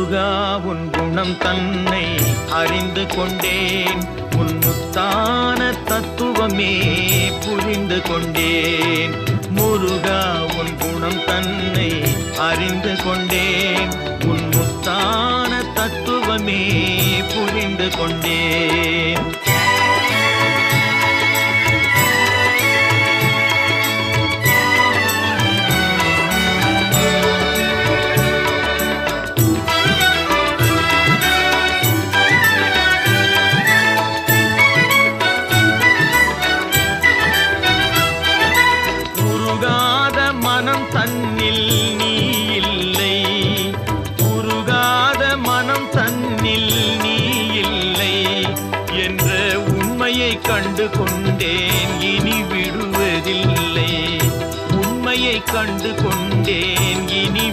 முருகா உன் குணம் தன்னை அறிந்து கொண்டேன், உன் முத்தான தத்துவமே புரிந்து கொண்டேன். முருகா உன் குணம் தன்னை அறிந்து கொண்டேன், உன் முத்தான தத்துவமே புரிந்து கொண்டேன். மனம் தன்னில் நீ இல்லை, உருகாத மனம் தன்னில் நீ இல்லை என்ற உண்மையை கண்டு கொண்டேன், இனி விடுவதில்லை. உண்மையை கண்டு கொண்டேன், இனி